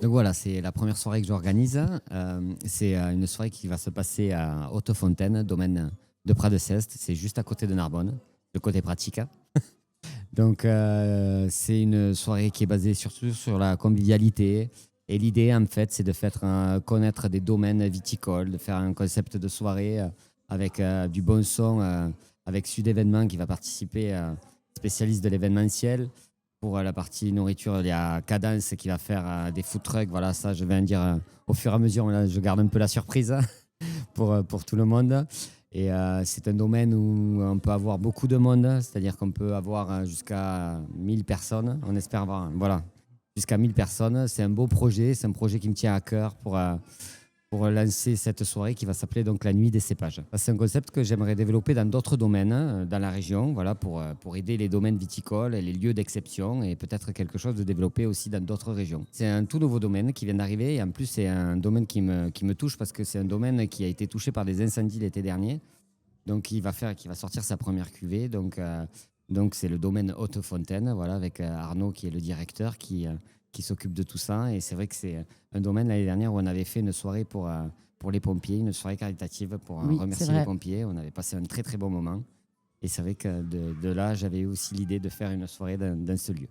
Donc voilà, c'est la première soirée que j'organise. C'est une soirée qui va se passer à Haute-Fontaine, domaine de Prat de Ceste. C'est juste à côté de Narbonne, le côté pratique. Donc c'est une soirée qui est basée surtout sur la convivialité. Et l'idée, en fait, c'est de faire connaître des domaines viticoles, de faire un concept de soirée avec du bon son, avec Sud Événement qui va participer, spécialiste de l'événementiel. Pour la partie nourriture, il y a Cadence qui va faire des food trucks. Voilà, ça, je vais en dire au fur et à mesure. Là, je garde un peu la surprise pour tout le monde. Et c'est un domaine où on peut avoir beaucoup de monde, c'est-à-dire qu'on peut avoir jusqu'à 1000 personnes. On espère avoir jusqu'à 1000 personnes. C'est un beau projet, c'est un projet qui me tient à cœur pour lancer cette soirée qui va s'appeler donc la Nuit des cépages. C'est un concept que j'aimerais développer dans d'autres domaines dans la région, voilà, pour aider les domaines viticoles et les lieux d'exception et peut-être quelque chose de développer aussi dans d'autres régions. C'est un tout nouveau domaine qui vient d'arriver et en plus c'est un domaine qui me touche parce que c'est un domaine qui a été touché par des incendies l'été dernier. Donc qui va sortir sa première cuvée. Donc c'est le domaine Haute-Fontaine, voilà, avec Arnaud qui est le directeur qui s'occupe de tout ça. Et c'est vrai que c'est un domaine l'année dernière où on avait fait une soirée pour les pompiers, une soirée caritative pour remercier les pompiers. On avait passé un très très bon moment. Et c'est vrai que de là, j'avais eu aussi l'idée de faire une soirée dans ce lieu.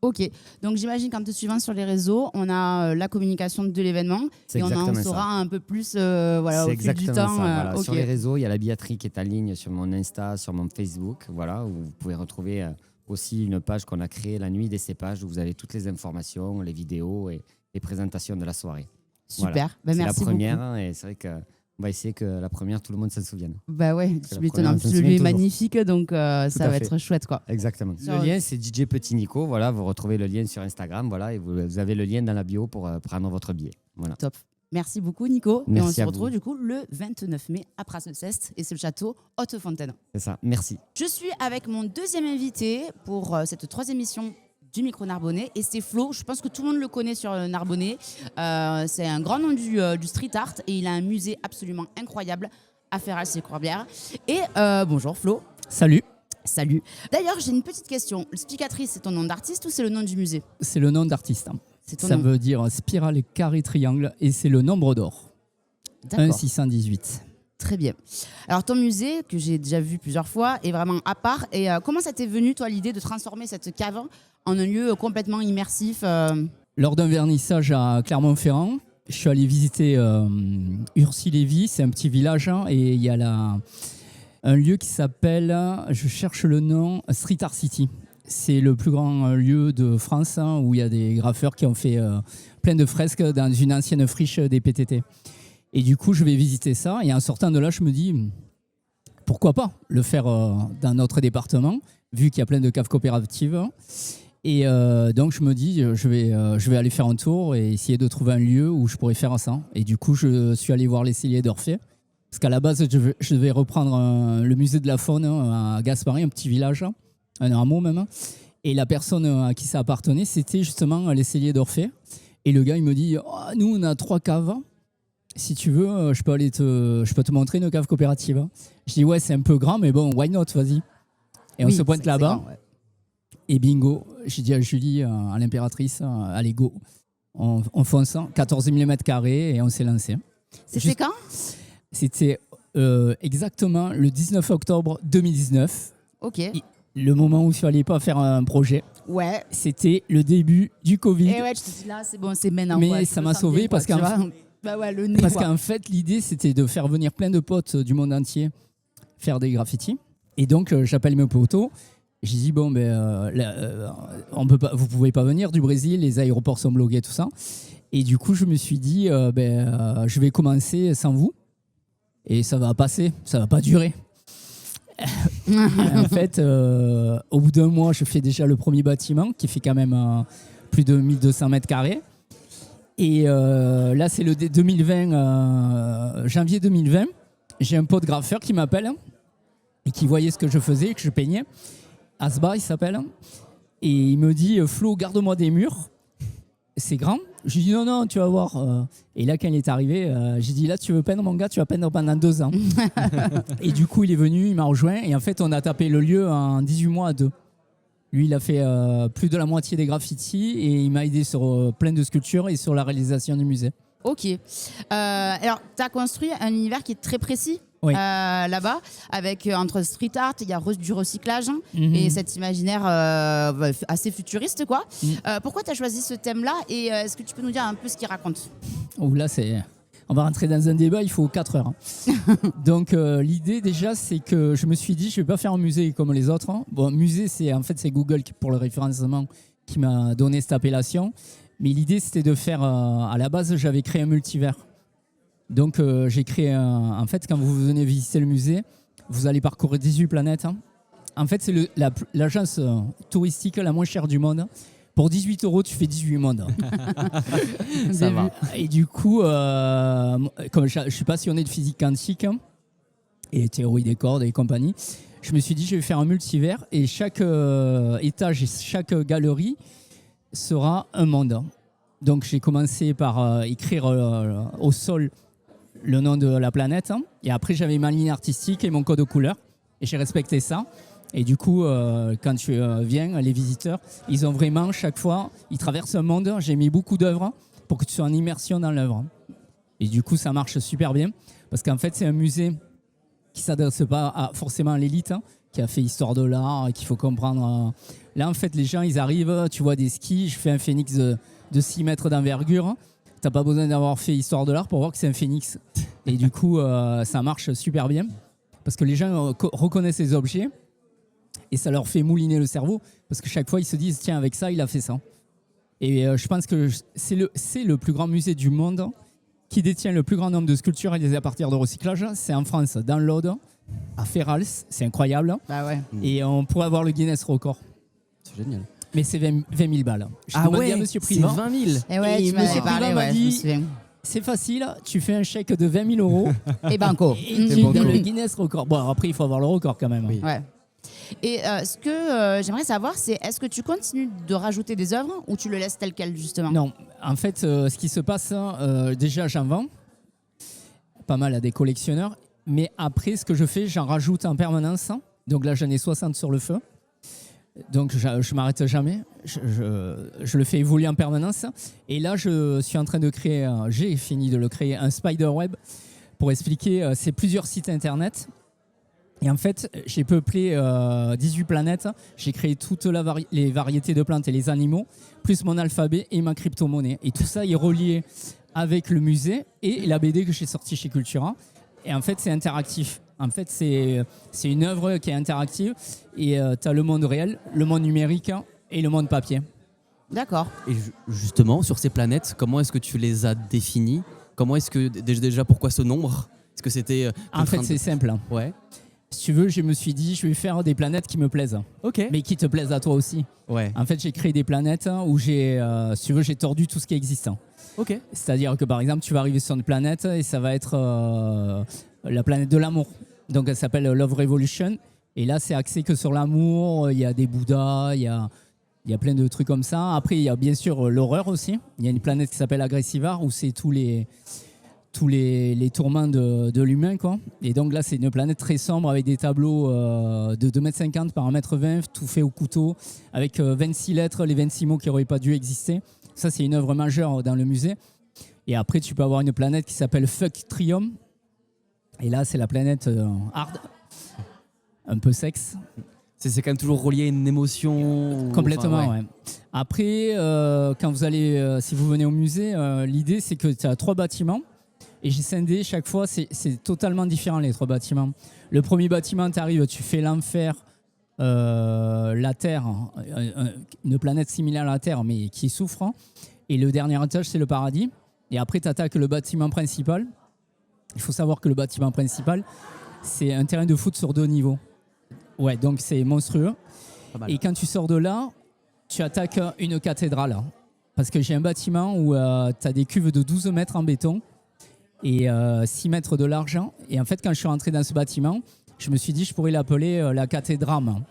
Ok, donc j'imagine qu'en te suivant sur les réseaux, on a la communication de l'événement et on en saura un peu plus au fil du temps. Voilà. Okay. Sur les réseaux, il y a la billetterie qui est en ligne sur mon Insta, sur mon Facebook, voilà, où vous pouvez retrouver aussi une page qu'on a créée, La Nuit des cépages, où vous avez toutes les informations, les vidéos et les présentations de la soirée. Super, voilà. Merci beaucoup. C'est la première beaucoup. Et c'est vrai qu'on va essayer que la première, tout le monde s'en souvienne. Bah ouais, tu m'étonnes. En plus, le lieu est magnifique, donc ça va être chouette, quoi. Exactement. Le lien, c'est DJ Petit Nico. Voilà, vous retrouvez le lien sur Instagram, voilà, et vous avez le lien dans la bio pour prendre votre billet. Voilà. Top. Merci beaucoup, Nico. Merci et on se retrouve du coup le 29 mai à Pras-de-Ceste et c'est le château Haute-Fontaine. C'est ça, merci. Je suis avec mon deuxième invité pour cette troisième émission du micro Narbonnais et c'est Flo. Je pense que tout le monde le connaît sur Narbonnais. C'est un grand nom du street art et il a un musée absolument incroyable à Féral-Sécorbière. Et bonjour Flo. Salut. Salut. D'ailleurs, j'ai une petite question. Spicatrice, c'est ton nom d'artiste ou c'est le nom du musée? C'est le nom d'artiste. Ça nom. veut dire spirale, carré, triangle et c'est le nombre d'or. 1618. Très bien. Alors ton musée, que j'ai déjà vu plusieurs fois, est vraiment à part. Et comment ça t'est venu, toi, l'idée de transformer cette cave en un lieu complètement immersif Lors d'un vernissage à Clermont-Ferrand, je suis allé visiter Urcy-Lévis, c'est un petit village, et il y a un lieu qui s'appelle, je cherche le nom, Street Art City. C'est le plus grand lieu de France où il y a des graffeurs qui ont fait plein de fresques dans une ancienne friche des PTT. Et du coup, je vais visiter ça. Et en sortant de là, je me dis, pourquoi pas le faire dans notre département, vu qu'il y a plein de caves coopératives. Et donc, je me dis, je vais aller faire un tour et essayer de trouver un lieu où je pourrais faire ça. Et du coup, je suis allé voir les celliers d'Orphée. Parce qu'à la base, je devais reprendre le musée de la faune à Gasparis, un petit village, un hameau même. Et la personne à qui ça appartenait, c'était justement les celliers d'Orphée. Et le gars, il me dit, nous, on a 3 caves. Si tu veux, je peux te montrer une cave coopérative. Je dis, ouais, c'est un peu grand, mais bon, why not, vas-y. Et on se pointe là-bas. Grand, ouais. Et bingo, j'ai dit à Julie, à l'impératrice, allez, go. On fonce, 14 000 m² et on s'est lancé. C'était quand? C'était exactement le 19 octobre 2019. Ok. Et le moment où il ne fallait pas faire un projet. Ouais. C'était le début du Covid. Et ouais, je te dis là, c'est bon, c'est maintenant. Mais ça m'a sauvé parce qu'en fait, l'idée, c'était de faire venir plein de potes du monde entier faire des graffitis. Et donc, j'appelle mes potos. J'ai dit, bon, vous pouvez pas venir du Brésil, les aéroports sont bloqués, tout ça. Et du coup, je me suis dit, je vais commencer sans vous. Et ça va passer, ça va pas durer. En fait, au bout d'un mois, je fais déjà le premier bâtiment qui fait quand même plus de 1200 m². Et là, c'est le 2020, janvier 2020. J'ai un pote graffeur qui m'appelle et qui voyait ce que je faisais, que je peignais. Asba, il s'appelle. Et il me dit, Flo, garde-moi des murs. C'est grand. Je lui dis, non, tu vas voir. Et là, quand il est arrivé, j'ai dit, là, tu veux peindre, mon gars, tu vas peindre pendant 2 ans. Et du coup, il est venu, il m'a rejoint. Et en fait, on a tapé le lieu en 18 mois à 2. Lui, il a fait plus de la moitié des graffitis et il m'a aidé sur plein de sculptures et sur la réalisation du musée. Ok. Alors, tu as construit un univers qui est très précis. Oui. Là-bas, avec entre street art, il y a du recyclage et cet imaginaire assez futuriste, quoi. Pourquoi tu as choisi ce thème-là et est-ce que tu peux nous dire un peu ce qu'il raconte? Oh, là, on va rentrer dans un débat, il faut 4 heures. Donc, l'idée, déjà, c'est que je me suis dit, je ne vais pas faire un musée comme les autres. Bon, musée, c'est Google pour le référencement qui m'a donné cette appellation. Mais l'idée, c'était de faire, à la base, j'avais créé un multivers. Donc, j'ai créé en fait, quand vous venez visiter le musée, vous allez parcourir 18 planètes. En fait, c'est l'agence touristique la moins chère du monde. Pour 18 €, tu fais 18 mondes. Ça va. Et du coup, comme je suis passionné de physique quantique et théorie des cordes et compagnie, je me suis dit, je vais faire un multivers et chaque étage et chaque galerie sera un monde. Donc, j'ai commencé par écrire au sol le nom de la planète. Et après, j'avais ma ligne artistique et mon code de couleur. Et j'ai respecté ça. Et du coup, quand tu viens, les visiteurs, ils ont vraiment, chaque fois, ils traversent un monde. J'ai mis beaucoup d'œuvres pour que tu sois en immersion dans l'œuvre. Et du coup, ça marche super bien. Parce qu'en fait, c'est un musée qui ne s'adresse pas forcément à l'élite, qui a fait histoire de l'art, qu'il faut comprendre. Là, en fait, les gens, ils arrivent, tu vois des skis, je fais un phénix de 6 mètres d'envergure. T'as pas besoin d'avoir fait histoire de l'art pour voir que c'est un phénix. Et du coup, ça marche super bien parce que les gens reconnaissent les objets et ça leur fait mouliner le cerveau parce que chaque fois, ils se disent tiens, avec ça, il a fait ça. Et je pense que c'est le plus grand musée du monde qui détient le plus grand nombre de sculptures réalisées à partir de recyclage. C'est en France, dans l'Aude, à Ferrals. C'est incroyable. Bah ouais. Et on pourrait avoir le Guinness record. C'est génial. Mais c'est 20 000 balles. J'ai demandé à Monsieur c'est Privant. 20 000. Et ouais, Et tu m'avais Monsieur parlé, Privant m'a ouais, je me dit, souviens. c'est facile, tu fais un chèque de 20 000 € Et banco. et tu donnes le Guinness record. Bon, après, il faut avoir le record quand même. Oui. Ouais. Et ce que j'aimerais savoir, c'est est-ce que tu continues de rajouter des œuvres ou tu le laisses tel quel, justement? Non, en fait, ce qui se passe, déjà, j'en vends pas mal à des collectionneurs. Mais après, ce que je fais, j'en rajoute en permanence. Donc là, j'en ai 60 sur le feu. Donc, je ne m'arrête jamais. Je le fais évoluer en permanence. Et là, je suis en train de créer, j'ai fini de le créer, un spiderweb pour expliquer, c'est plusieurs sites internet. Et en fait, j'ai peuplé 18 planètes. J'ai créé toutes les variétés de plantes et les animaux, plus mon alphabet et ma crypto-monnaie. Et tout ça est relié avec le musée et la BD que j'ai sortie chez Cultura. Et en fait, c'est interactif. En fait, c'est une œuvre qui est interactive et tu as le monde réel, le monde numérique et le monde papier. D'accord. Et justement, sur ces planètes, comment est-ce que tu les as définies? Comment est-ce que, déjà, pourquoi ce nombre? Est-ce que c'était... En fait, c'est simple. Ouais. Si tu veux, je me suis dit, je vais faire des planètes qui me plaisent, Ok. mais qui te plaisent à toi aussi. Ouais. En fait, j'ai créé des planètes où j'ai tordu tout ce qui est existant. Ok. C'est-à-dire que, par exemple, tu vas arriver sur une planète et ça va être la planète de l'amour. Donc, elle s'appelle Love Revolution. Et là, c'est axé que sur l'amour. Il y a des Bouddhas, il y a plein de trucs comme ça. Après, il y a bien sûr l'horreur aussi. Il y a une planète qui s'appelle Agressivar où c'est tous les tourments de l'humain, quoi. Et donc là, c'est une planète très sombre avec des tableaux de 2,50 m par 1,20 m, tout fait au couteau, avec 26 lettres, les 26 mots qui n'auraient pas dû exister. Ça, c'est une œuvre majeure dans le musée. Et après, tu peux avoir une planète qui s'appelle Fuck Trium. Et là, c'est la planète hard, un peu sexe. C'est quand même toujours relié à une émotion. Complètement, Enfin, ouais. Après, quand vous allez, si vous venez au musée, l'idée, c'est que tu as 3 bâtiments. Et j'ai scindé chaque fois, c'est totalement différent les 3 bâtiments. Le premier bâtiment, tu arrives, tu fais l'enfer, la Terre, une planète similaire à la Terre, mais qui souffre. Et le dernier étage, c'est le paradis. Et après, tu attaques le bâtiment principal. Il faut savoir que le bâtiment principal, c'est un terrain de foot sur 2 niveaux. Ouais, donc c'est monstrueux. Pas mal. Et quand tu sors de là, tu attaques une cathédrale. Parce que j'ai un bâtiment où tu as des cuves de 12 mètres en béton et 6 mètres de large. Et en fait, quand je suis rentré dans ce bâtiment, je me suis dit je pourrais l'appeler la cathédrame.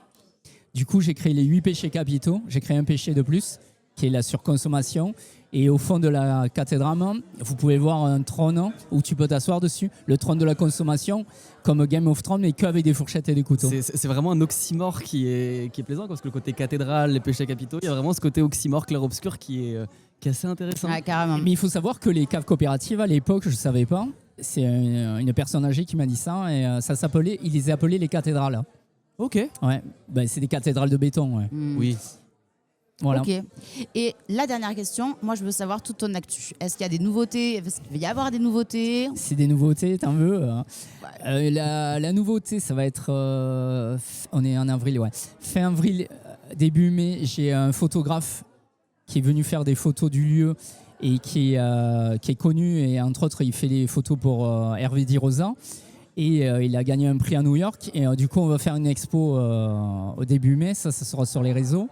Du coup, j'ai créé les 8 péchés capitaux. J'ai créé un péché de plus, qui est la surconsommation. Et au fond de la cathédrale, vous pouvez voir un trône où tu peux t'asseoir dessus, le trône de la consommation, comme Game of Thrones, mais qu'avec des fourchettes et des couteaux. C'est vraiment un oxymore qui est plaisant, parce que le côté cathédrale, les péchés capitaux, il y a vraiment ce côté oxymore clair-obscur qui est assez intéressant. Ouais, carrément. Mais il faut savoir que les caves coopératives, à l'époque, je ne savais pas. C'est une personne âgée qui m'a dit ça. Et il les appelait les cathédrales. Ok. Ouais. Ben, c'est des cathédrales de béton. Ouais. Oui. Voilà. Ok. Et la dernière question, moi je veux savoir toute ton actu. Est-ce qu'il y a des nouveautés? Est-ce qu'il va y avoir des nouveautés? C'est des nouveautés, t'en veux la nouveauté, ça va être... on est en avril, ouais. Fin avril, début mai, j'ai un photographe qui est venu faire des photos du lieu et qui est connu. Et entre autres, il fait des photos pour Hervé Di Rosa. Et il a gagné un prix à New York. Et du coup, on va faire une expo au début mai. Ça sera sur les réseaux.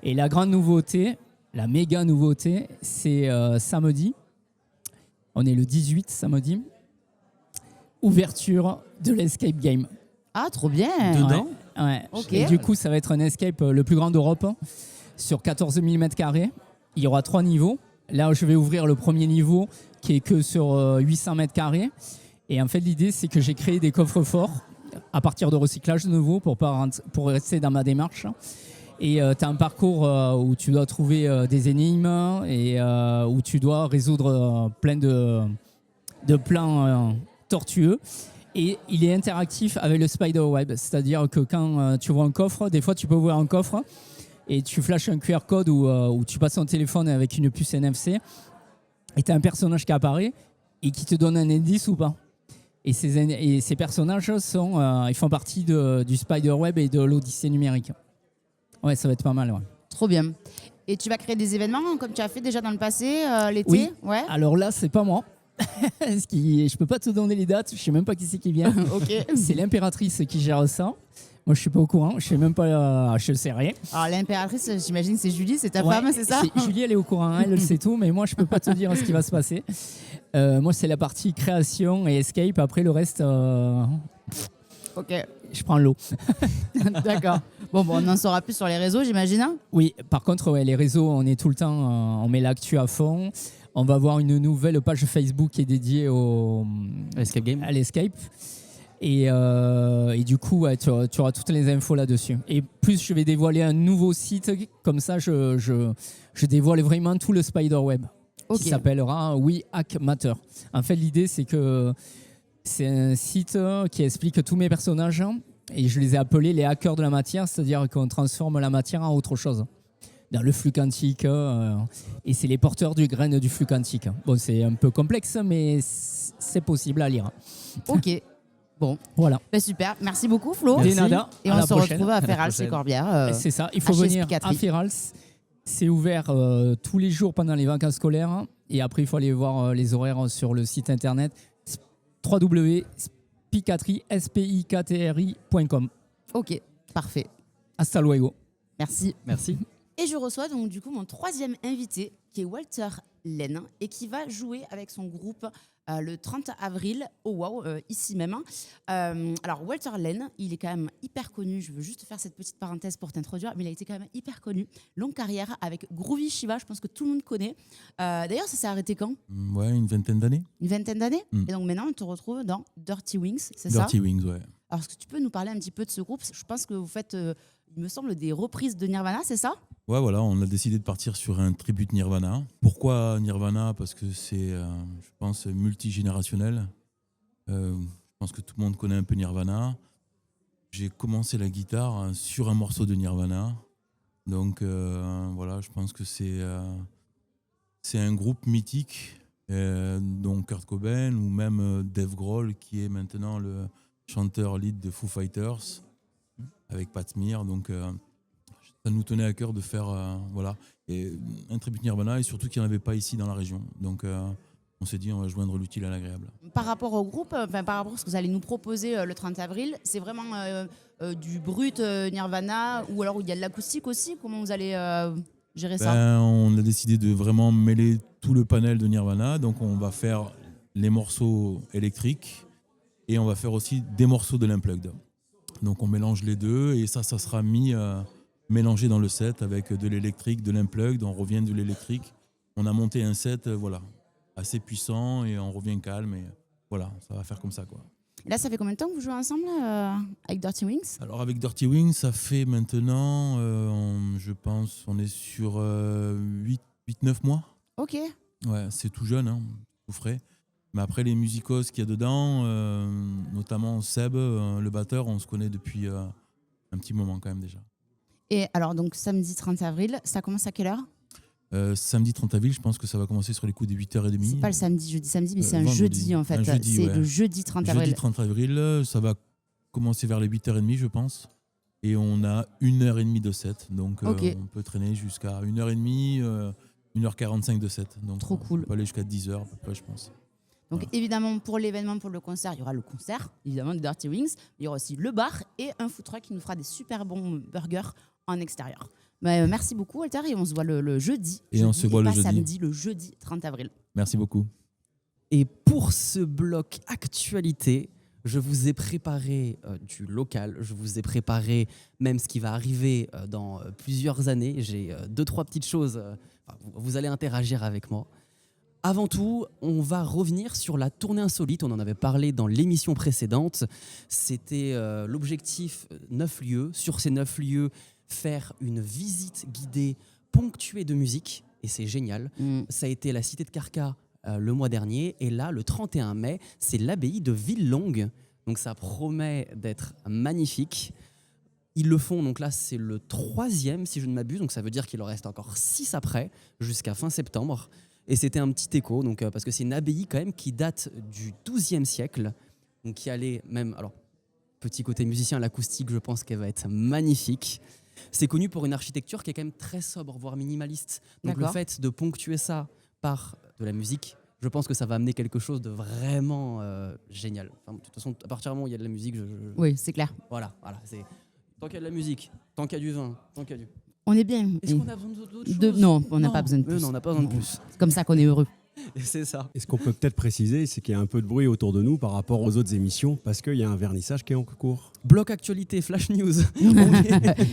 Et la grande nouveauté, la méga nouveauté, c'est samedi. On est le 18 samedi. Ouverture de l'escape game. Ah, trop bien. Dedans? Ouais. Ok. Et du coup, ça va être un escape le plus grand d'Europe sur 14 000 m². Il y aura 3 niveaux. Là, je vais ouvrir le premier niveau qui est que sur 800 m². Et en fait, l'idée, c'est que j'ai créé des coffres forts à partir de recyclage de nouveau pour rester dans ma démarche. Et tu as un parcours où tu dois trouver des énigmes et où tu dois résoudre plein de plans tortueux. Et il est interactif avec le spider web. C'est-à-dire que quand tu vois un coffre, des fois tu peux ouvrir un coffre et tu flashes un QR code où tu passes ton téléphone avec une puce NFC et tu as un personnage qui apparaît et qui te donne un indice ou pas. Et ces personnages ils font partie du spider web et de l'Odyssée numérique. Ouais, ça va être pas mal. Ouais. Trop bien. Et tu vas créer des événements comme tu as fait déjà dans le passé, l'été? Oui. Ouais. Alors là, c'est pas moi. Je peux pas te donner les dates. Je sais même pas qui c'est qui vient. Ok. C'est l'impératrice qui gère ça. Moi, je suis pas au courant. Je sais même pas. Je sais rien. Alors l'impératrice, j'imagine c'est Julie, c'est ta Ouais, femme, c'est ça? Julie, elle est au courant. Elle sait tout, mais moi, je peux pas te dire ce qui va se passer. Moi, c'est la partie création et escape. Après, le reste, Ok. je prends l'eau. D'accord. Bon, on en saura plus sur les réseaux, j'imagine. Oui, par contre, ouais, les réseaux, on est tout le temps, on met l'actu à fond. On va avoir une nouvelle page Facebook qui est dédiée Escape game. à l'escape. Et du coup, ouais, tu auras toutes les infos là-dessus. Et plus je vais dévoiler un nouveau site, comme ça, je dévoile vraiment tout le spider web. Ok. Qui s'appellera We Hack Matter. En fait, l'idée, c'est que c'est un site qui explique tous mes personnages et je les ai appelés les hackers de la matière, c'est-à-dire qu'on transforme la matière en autre chose. Dans le flux quantique, et c'est les porteurs du grain du flux quantique. Bon, c'est un peu complexe, mais c'est possible à lire. Ok. Bon, Voilà. ben, super. Merci beaucoup, Flo. Des nada. Et À on la se prochaine. retrouve à Ferrals chez Corbière. C'est ça, il faut chez venir Spicatry. à Ferrals. C'est ouvert tous les jours pendant les vacances scolaires. Et après, il faut aller voir les horaires sur le site internet www.spicatry.com. Ok, parfait. Hasta luego. Merci. Merci. Et je reçois donc du coup mon troisième invité qui est Walter Laine et qui va jouer avec son groupe le 30 avril au WOW, ici même. Alors Walter Laine, il est quand même hyper connu, je veux juste faire cette petite parenthèse pour t'introduire, mais il a été quand même hyper connu. Longue carrière avec Groovy Shiva, je pense que tout le monde connaît. D'ailleurs, ça s'est arrêté quand? Ouais, une vingtaine d'années. Une vingtaine d'années. Mm. Et donc maintenant, on te retrouve dans Dirty Wings, c'est ça? Dirty Wings, ouais. Alors, est-ce que tu peux nous parler un petit peu de ce groupe? Je pense que vous faites, il me semble, des reprises de Nirvana, c'est ça? Ouais, voilà, on a décidé de partir sur un tribute Nirvana. Pourquoi Nirvana? Parce que c'est, je pense, multigénérationnel. Je pense que tout le monde connaît un peu Nirvana. J'ai commencé la guitare sur un morceau de Nirvana. Donc, voilà, je pense que c'est un groupe mythique, dont Kurt Cobain ou même Dave Grohl, qui est maintenant le chanteur lead de Foo Fighters, avec Pat Smear. Donc, ça nous tenait à cœur de faire voilà, et un tribut Nirvana, et surtout qu'il n'y en avait pas ici dans la région. Donc on s'est dit on va joindre l'utile à l'agréable. Par rapport au groupe, par rapport à ce que vous allez nous proposer le 30 avril, c'est vraiment du brut Nirvana ou alors il y a de l'acoustique aussi? Comment vous allez gérer ça? On a décidé de vraiment mêler tout le panel de Nirvana. Donc on va faire les morceaux électriques et on va faire aussi des morceaux de l'unplugged. Donc on mélange les deux et ça sera mis mélangé dans le set avec de l'électrique, de l'unplugged. On revient de l'électrique on a monté un set voilà, assez puissant et on revient calme. Et voilà, ça va faire comme ça, quoi. Là, ça fait combien de temps que vous jouez ensemble avec Dirty Wings? Alors avec Dirty Wings, ça fait maintenant, je pense, on est sur 8-9 mois. Ok. Ouais, c'est tout jeune, hein, tout frais. Mais après les musicos qu'il y a dedans, notamment Seb, le batteur, on se connaît depuis un petit moment quand même déjà. Et alors, donc, samedi 30 avril, ça commence à quelle heure? Samedi 30 avril, je pense que ça va commencer sur les coups de 8h30. C'est pas le samedi, jeudi, samedi, mais c'est un vendredi. jeudi en fait. Un jeudi, C'est ouais. le jeudi 30 avril. Jeudi 30 avril, ça va commencer vers les 8h30, je pense. Et on a 1h30 de set. Donc Ok. on peut traîner jusqu'à 1h30, 1h45 de set. Donc Trop cool. On peut aller jusqu'à 10h à peu près, je pense. Donc évidemment, pour l'événement, pour le concert, il y aura le concert, évidemment, de Dirty Wings. Il y aura aussi le bar et un food truck qui nous fera des super bons burgers en extérieur. Merci beaucoup, Walter, et on se voit le jeudi. Et on se voit le pas jeudi. samedi, le jeudi 30 avril. Merci beaucoup. Et pour ce bloc actualité, je vous ai préparé du local, je vous ai préparé même ce qui va arriver dans plusieurs années. J'ai 2-3 petites choses, vous allez interagir avec moi. Avant tout, on va revenir sur la tournée insolite. On en avait parlé dans l'émission précédente. C'était l'objectif 9 lieux. Sur ces 9 lieux, faire une visite guidée ponctuée de musique. Et c'est génial. Ça a été la cité de Carca le mois dernier. Et là, le 31 mai, c'est l'abbaye de Villelongue. Donc ça promet d'être magnifique. Ils le font, donc là, c'est le 3e, si je ne m'abuse. Donc ça veut dire qu'il en reste encore 6 après, jusqu'à fin septembre. Et c'était un petit écho, donc, parce que c'est une abbaye quand même qui date du XIIe siècle, donc qui allait même, alors petit côté musicien, l'acoustique, je pense qu'elle va être magnifique. C'est connu pour une architecture qui est quand même très sobre, voire minimaliste. Donc le fait de ponctuer ça par de la musique, je pense que ça va amener quelque chose de vraiment génial. Enfin, de toute façon, à partir du moment où il y a de la musique, Oui, c'est clair. Voilà, c'est tant qu'il y a de la musique, tant qu'il y a du vin, tant qu'il y a du... On est bien. Est-ce qu'on a besoin d'autre chose? Non, on n'a pas besoin de plus. Non, on n'a pas besoin de plus. C'est comme ça qu'on est heureux. Et c'est ça. Et ce qu'on peut peut-être préciser, c'est qu'il y a un peu de bruit autour de nous par rapport aux autres émissions, parce qu'il y a un vernissage qui est en cours. Bloc actualité, flash news.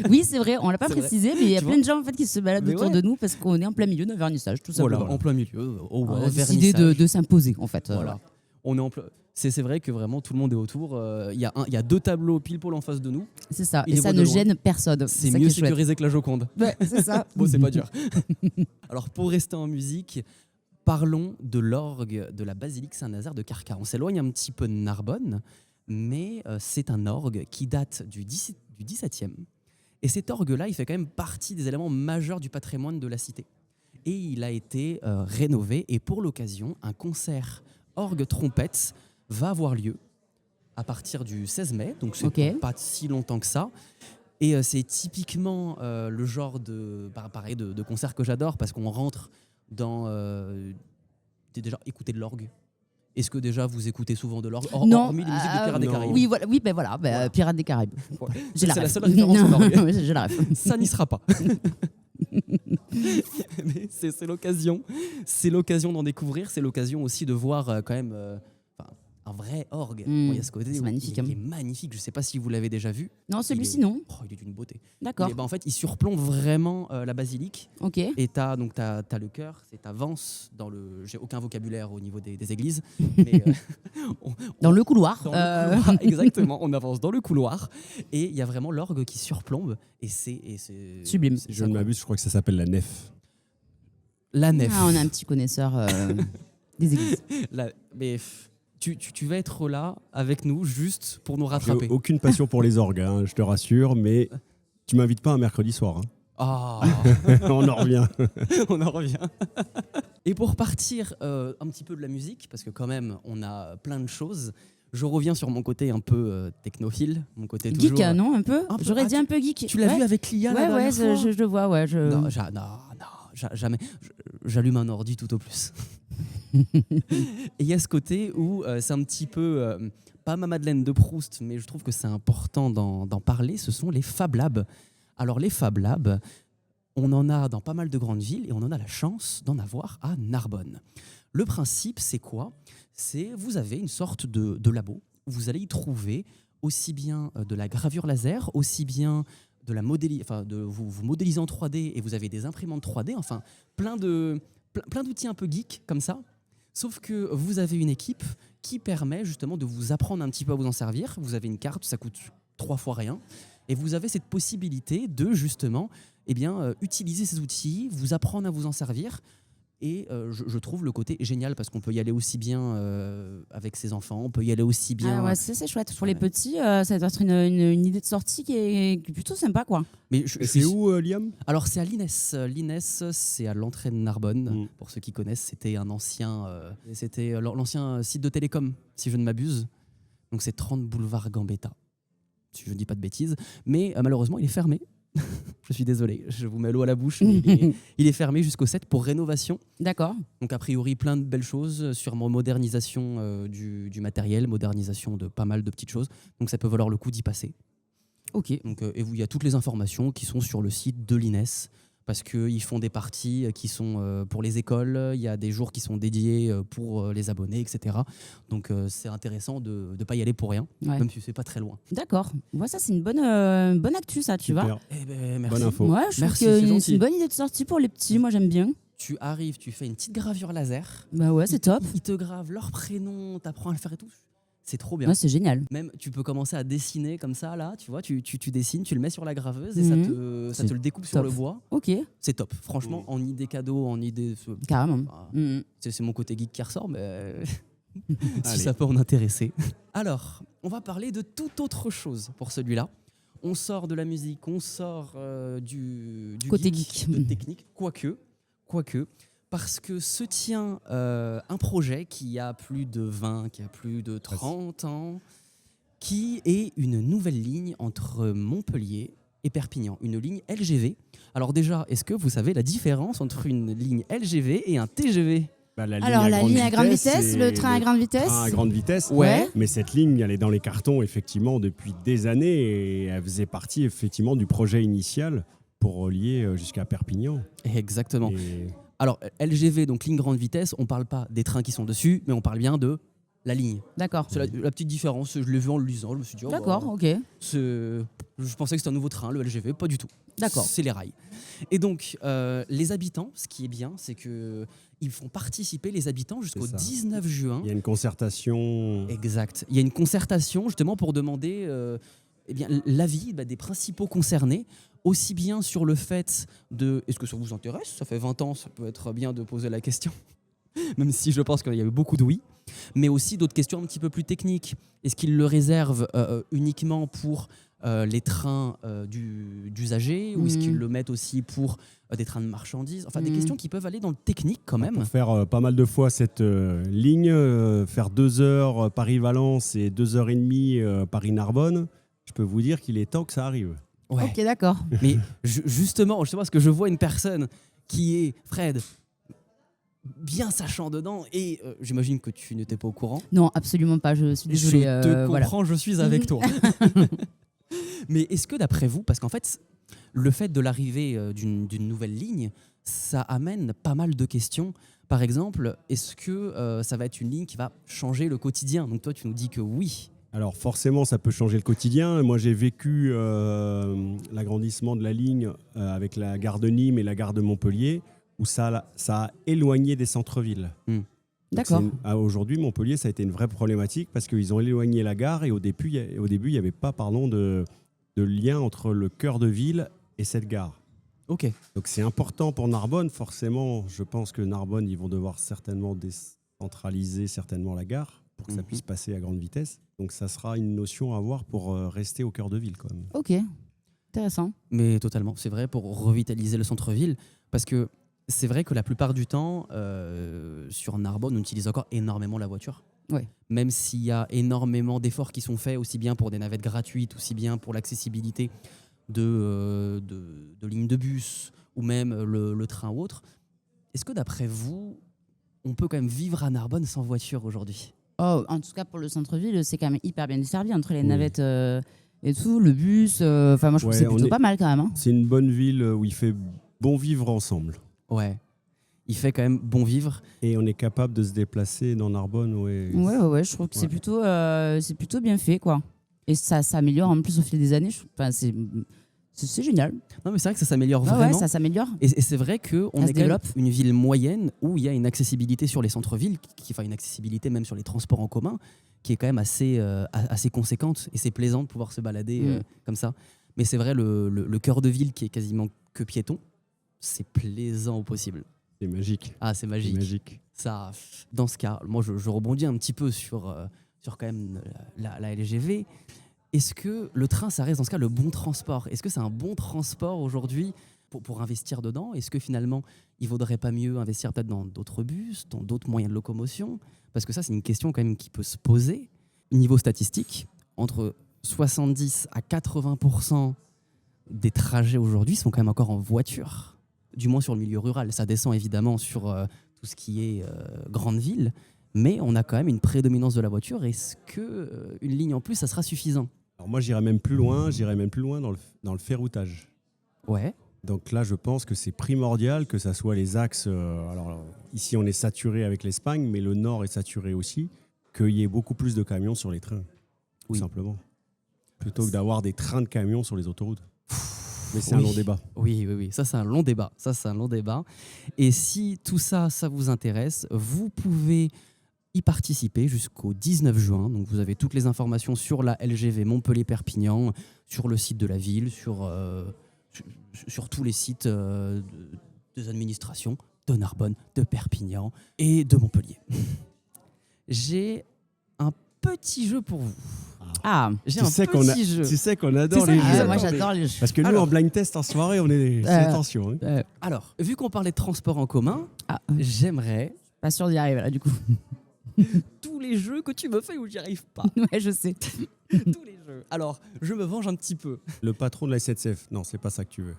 Oui, c'est vrai, on l'a pas C'est vrai. précisé, mais il y a Tu plein vois de gens en fait, qui se baladent Mais autour ouais. de nous parce qu'on est en plein milieu d'un vernissage, tout Voilà, simplement. en plein milieu. On a décidé de s'imposer en fait. Voilà. On est en plein... C'est vrai que vraiment tout le monde est autour. Il y a 2 tableaux pile poil en face de nous. C'est ça, Il et les ça voit de ne loin. gêne personne. C'est ça mieux qui est chouette. sécurisé que la Joconde. Ouais, c'est ça. Bon, c'est pas dur. Alors pour rester en musique, parlons de l'orgue de la basilique Saint-Nazaire de Carca. On s'éloigne un petit peu de Narbonne, mais c'est un orgue qui date du XVIIe. Et cet orgue-là, il fait quand même partie des éléments majeurs du patrimoine de la cité. Et il a été rénové. Et pour l'occasion, un concert orgue-trompette va avoir lieu à partir du 16 mai. Donc c'est pas si longtemps que ça. Et c'est typiquement le genre de concert que j'adore parce qu'on rentre dans... déjà écouter de l'orgue. Est-ce que déjà vous écoutez souvent de l'orgue Non, hormis les musiques de Pirates des non. Caraïbes? Oui, voilà. Pirates des Caraïbes. J'ai C'est la ref. seule référence en orgue. Oui, j'ai la ref. Ça n'y sera pas. Mais c'est l'occasion. C'est l'occasion d'en découvrir. C'est l'occasion aussi de voir quand même un vrai orgue. Bon, il y a ce côté c'est où magnifique. il est magnifique. Je ne sais pas si vous l'avez déjà vu. Non, celui-ci, Il est- non. Oh, il est d'une beauté. D'accord. En fait, il surplombe vraiment la basilique. Ok. Et t'as le chœur, t'avances dans le... J'ai aucun vocabulaire au niveau des églises. Mais, Dans le couloir. dans le couloir, exactement, on avance dans le couloir. Et il y a vraiment l'orgue qui surplombe. Et c'est Sublime. c'est Je ne m'abuse, je crois que ça s'appelle la nef. La nef. Ah, on a un petit connaisseur des églises. Mais tu vas être là avec nous juste pour nous J'ai rattraper. aucune passion pour les orgues, hein, je te rassure, mais tu m'invites pas un mercredi soir. Hein. Ah, On en revient. on en revient. Et pour partir un petit peu de la musique, parce que quand même on a plein de choses, je reviens sur mon côté un peu technophile, mon côté toujours... Geek, non, un peu, Un peu. J'aurais Ah, dit un peu geek. Tu l'as Ouais. vu avec Lia la Ouais, dernière fois je le vois, ouais. Non, jamais. J'allume un ordi tout au plus. Et il y a ce côté où c'est un petit peu, pas ma Madeleine de Proust, mais je trouve que c'est important d'en parler, ce sont les Fab Labs. Alors les Fab Labs, on en a dans pas mal de grandes villes et on en a la chance d'en avoir à Narbonne. Le principe, c'est quoi? C'est vous avez une sorte de labo où vous allez y trouver aussi bien de la gravure laser, aussi bien de la vous modélisez en 3D et vous avez des imprimantes 3D, enfin plein de plein d'outils un peu geeks comme ça. Sauf que vous avez une équipe qui permet justement de vous apprendre un petit peu à vous en servir. Vous avez une carte, ça coûte 3 fois rien. Et vous avez cette possibilité de justement utiliser ces outils, vous apprendre à vous en servir. Et je trouve le côté génial parce qu'on peut y aller aussi bien avec ses enfants, on peut y aller aussi bien. Ah ouais, c'est chouette. Pour les petits, ça doit être une idée de sortie qui est plutôt sympa, quoi. Mais Et c'est où, Liam? Alors c'est à l'INES. L'INES, c'est à l'entrée de Narbonne. Mm. Pour ceux qui connaissent, c'était l'ancien site de télécom, si je ne m'abuse. Donc c'est 30 boulevard Gambetta, si je ne dis pas de bêtises. Mais malheureusement, il est fermé. Je suis désolé, je vous mets l'eau à la bouche. Il est fermé jusqu'au 7 pour rénovation. D'accord. Donc a priori plein de belles choses, sûrement modernisation du matériel, modernisation de pas mal de petites choses. Donc ça peut valoir le coup d'y passer. Ok. Donc, il y a toutes les informations qui sont sur le site de l'INES parce qu'ils font des parties qui sont pour les écoles, il y a des jours qui sont dédiés pour les abonnés, etc. Donc c'est intéressant de ne pas y aller pour rien, Ouais. même si c'est pas très loin. D'accord. Ouais, ça, c'est une bonne actu, ça, tu vois. Super. Eh ben, merci. Bonne info. Ouais, je Merci, trouve c'est que c'est gentil. une bonne idée de sortie pour les petits. Moi, j'aime bien. Tu arrives, tu fais une petite gravure laser. Bah ouais, c'est top. Ils te gravent leur prénom, t'apprends à le faire et tout. C'est trop bien. Ouais, c'est génial. Même, tu peux commencer à dessiner comme ça, là, tu vois, tu dessines, tu le mets sur la graveuse et ça C'est te le découpe sur top. le bois. Ok, C'est top. Franchement, en idée cadeau, en idée... carrément. Ah, Mhm. c'est mon côté geek qui ressort, mais si Allez. ça peut en intéresser. Alors, on va parler de toute autre chose pour celui-là. On sort de la musique, on sort du Côté geek. de technique, quoique, parce que se tient un projet qui a plus de 20, qui a plus de 30 ans, qui est une nouvelle ligne entre Montpellier et Perpignan, une ligne LGV. Alors déjà, est-ce que vous savez la différence entre une ligne LGV et un TGV ? Bah, la Alors, la ligne à grande vitesse, c'est le train à grande vitesse. train à grande vitesse. Ouais. Mais cette ligne, elle est dans les cartons, effectivement, depuis des années. Et elle faisait partie, effectivement, du projet initial pour relier jusqu'à Perpignan. Exactement. Et Alors, LGV, donc ligne grande vitesse, on parle pas des trains qui sont dessus, mais on parle bien de la ligne. D'accord. C'est la petite différence, je l'ai vu en le lisant, je me suis dit, oh, D'accord, bah, ok. je pensais que c'était un nouveau train, le LGV, pas du tout. D'accord. C'est les rails. Et donc, les habitants, ce qui est bien, c'est qu'ils font participer les habitants jusqu'au C'est ça. 19 juin. il y a une concertation. Exact. Il y a une concertation justement pour demander l'avis des principaux concernés, aussi bien sur le fait de est-ce que ça vous intéresse ? Ça fait 20 ans, ça peut être bien de poser la question, même si je pense qu'il y a eu beaucoup de oui, mais aussi d'autres questions un petit peu plus techniques. Est-ce qu'ils le réservent uniquement pour les trains d'usagers ou est-ce qu'ils le mettent aussi pour des trains de marchandises ? Enfin, des questions qui peuvent aller dans le technique quand même. Pour faire pas mal de fois cette ligne, faire 2 heures Paris-Valence et 2h30 Paris-Narbonne, je peux vous dire qu'il est temps que ça arrive. Ouais. Ok, d'accord. Mais justement, je sais pas, parce que je vois une personne qui est, Fred, bien sachant dedans, et j'imagine que tu n'étais pas au courant. Non, absolument pas. Je suis désolée. Je te voilà. comprends, je suis avec toi. Mais est-ce que d'après vous, parce qu'en fait, le fait de l'arrivée d'une nouvelle ligne, ça amène pas mal de questions. Par exemple, est-ce que ça va être une ligne qui va changer le quotidien ? Donc toi, tu nous dis que oui. Alors forcément, ça peut changer le quotidien. Moi, j'ai vécu l'agrandissement de la ligne avec la gare de Nîmes et la gare de Montpellier, où ça a éloigné des centres-villes. Donc, D'accord. aujourd'hui, Montpellier, ça a été une vraie problématique parce qu'ils ont éloigné la gare et au début, il n'y avait pas de lien entre le cœur de ville et cette gare. Ok. Donc c'est important pour Narbonne. Forcément, je pense que Narbonne, ils vont devoir certainement décentraliser certainement la gare pour que ça puisse passer à grande vitesse. Donc ça sera une notion à avoir pour rester au cœur de ville quand même. Ok. Intéressant. Mais totalement, c'est vrai, pour revitaliser le centre-ville, parce que c'est vrai que la plupart du temps, sur Narbonne, on utilise encore énormément la voiture. Ouais. Même s'il y a énormément d'efforts qui sont faits, aussi bien pour des navettes gratuites, aussi bien pour l'accessibilité de lignes de bus, ou même le train ou autre. Est-ce que d'après vous, on peut quand même vivre à Narbonne sans voiture aujourd'hui ? Oh, en tout cas, pour le centre-ville, c'est quand même hyper bien desservi entre les Oui. navettes et tout, le bus. Enfin, moi, je trouve que c'est plutôt pas mal quand même. Hein. C'est une bonne ville où il fait bon vivre ensemble. Ouais. Il fait quand même bon vivre. Et on est capable de se déplacer dans Narbonne. Ouais. Ouais, je trouve que c'est plutôt bien fait, quoi. Et ça s'améliore en plus au fil des années. Enfin, C'est génial. Non, mais c'est vrai que ça s'améliore Ouais, vraiment. ça s'améliore. Et c'est vrai qu'on Ça se est quand même développe. une ville moyenne où il y a une accessibilité sur les centres-villes, enfin une accessibilité même sur les transports en commun, qui est quand même assez conséquente. Et c'est plaisant de pouvoir se balader comme ça. Mais c'est vrai, le cœur de ville qui est quasiment que piéton, c'est plaisant au possible. C'est magique. Ah, c'est C'est magique. magique. Ça, dans ce cas, moi je rebondis un petit peu sur quand même la LGV. Est-ce que le train, ça reste dans ce cas le bon transport? Est-ce que c'est un bon transport aujourd'hui pour investir dedans? Est-ce que finalement, il vaudrait pas mieux investir peut-être dans d'autres bus, dans d'autres moyens de locomotion? Parce que ça, c'est une question quand même qui peut se poser. Niveau statistique, entre 70 à 80% des trajets aujourd'hui sont quand même encore en voiture. Du moins sur le milieu rural. Ça descend évidemment sur tout ce qui est grande ville. Mais on a quand même une prédominance de la voiture. Est-ce qu'une ligne en plus, ça sera suffisant? Alors moi, j'irais même plus loin dans le ferroutage. Ouais. Donc là, je pense que c'est primordial que ça soit les axes. Alors ici, on est saturé avec l'Espagne, mais le nord est saturé aussi. Qu'il y ait beaucoup plus de camions sur les trains, tout Oui. simplement. Plutôt que d'avoir des trains de camions sur les autoroutes. Mais c'est un long débat. Oui. Ça, c'est un long débat. Et si tout ça, ça vous intéresse, vous pouvez y participer jusqu'au 19 juin. Donc, vous avez toutes les informations sur la LGV Montpellier-Perpignan, sur le site de la ville, sur tous les sites des administrations de Narbonne, de Perpignan et de Montpellier. J'ai un petit jeu pour vous. Ah, J'ai Tu un sais petit jeu. qu'on adore C'est les ça, ah, jeux. moi j'adore les jeux. Parce que nous, Alors. en blind test en soirée, on est c'est attention. Hein. Alors, vu qu'on parlait de transport en commun, Ah, j'aimerais pas sûr d'y arriver là du coup. tous les jeux que tu me fais où j'y arrive pas. Ouais, je sais. Tous les jeux. Alors, je me venge un petit peu. Le patron de la SNCF. Non, c'est pas ça que tu veux.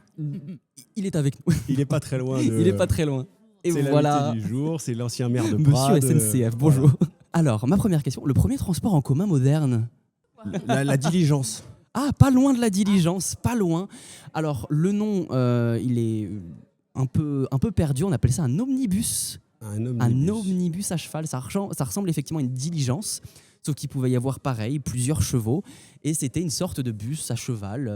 Il est avec nous. Il est pas très loin. Il est pas très loin. Et C'est voilà. l'invité du jour. C'est l'ancien maire de Monsieur Prades. SNCF, bonjour. Alors, ma première question. Le premier transport en commun moderne? La diligence. Ah, pas loin de la diligence, pas loin. Alors, le nom, il est un peu perdu. On appelle ça un omnibus. Un Un omnibus à cheval. Ça ressemble effectivement à une diligence. Sauf qu'il pouvait y avoir pareil, plusieurs chevaux. Et c'était une sorte de bus à cheval,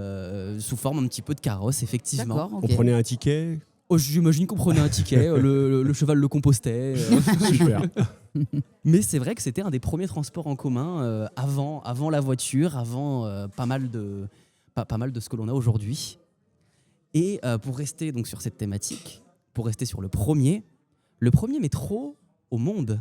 sous forme un petit peu de carrosse, effectivement. D'accord, On ok. prenait un ticket. Oh, j'imagine qu'on prenait un ticket, le cheval le compostait. Super. Mais c'est vrai que c'était un des premiers transports en commun avant la voiture, avant pas mal de ce que l'on a aujourd'hui. Et pour rester donc sur cette thématique, pour rester sur le premier métro au monde,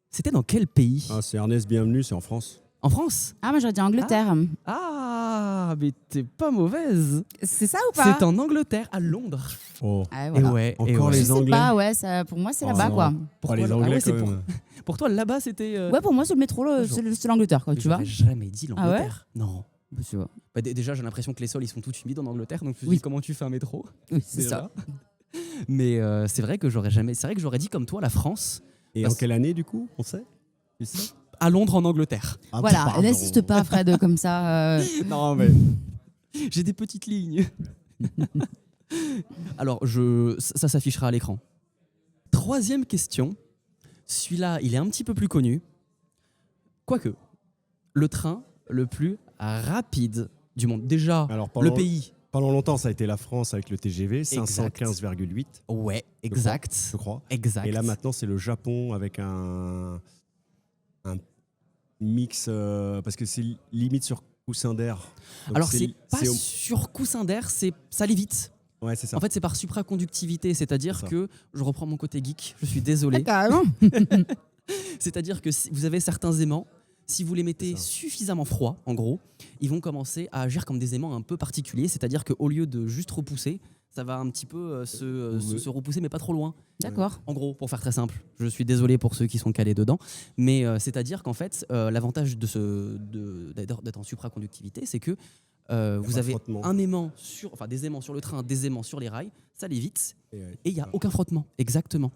c'était dans quel pays? Ah, c'est Ernest Bienvenu, c'est en France. En France? Ah, moi j'aurais dit Angleterre. Ah, mais t'es pas mauvaise. C'est ça ou pas? C'est en Angleterre, à Londres. Oh. Ah, Et voilà. ouais, Encore Je les sais Anglais. pas, ouais, ça, pour moi c'est Oh là-bas non. quoi. Pourquoi les ah Anglais, ouais, c'est quand même. pour toi là-bas c'était. Ouais, pour moi c'est le métro, c'est l'Angleterre quoi, tu vois. J'aurais jamais dit Ah ouais l'Angleterre. Non. Bah, tu vois. Bah, déjà, j'ai l'impression que les sols ils sont tous humides en Angleterre, donc je me Oui. dis comment tu fais un métro. Oui, c'est déjà. ça. Mais c'est vrai que j'aurais dit comme toi la France Et en quelle année, du coup, on sait? Tu sais? à Londres en Angleterre. Ah, Voilà, pardon. n'insiste pas Fred comme ça. Non mais j'ai des petites lignes. Alors ça s'affichera à l'écran. Troisième question. Celui-là, il est un petit peu plus connu. Quoique, le train le plus rapide du monde. Déjà, Alors, le pays. Pendant longtemps, ça a été la France avec le TGV, 515,8, Ouais, exact. je crois. Exact. Et là, maintenant, c'est le Japon avec un mix, parce que c'est limite sur coussin d'air. Donc Alors, c'est pas c'est au- sur coussin d'air, ça allait vite. Ouais, c'est ça. En fait, c'est par supraconductivité, c'est-à-dire C'est ça. que, je reprends mon côté geek, je suis désolé, Carrément. c'est-à-dire que si vous avez certains aimants, si vous les mettez C'est ça. suffisamment froids, en gros, ils vont commencer à agir comme des aimants un peu particuliers, c'est-à-dire qu'au lieu de juste repousser, ça va un petit peu se repousser, mais pas trop loin. D'accord. En gros, pour faire très simple, je suis désolé pour ceux qui sont calés dedans, mais c'est-à-dire qu'en fait, l'avantage d'être en supraconductivité, c'est que vous pas de avez frottement. des aimants sur le train, des aimants sur les rails, ça allait vite, Et, et il n'y a aucun frottement, exactement.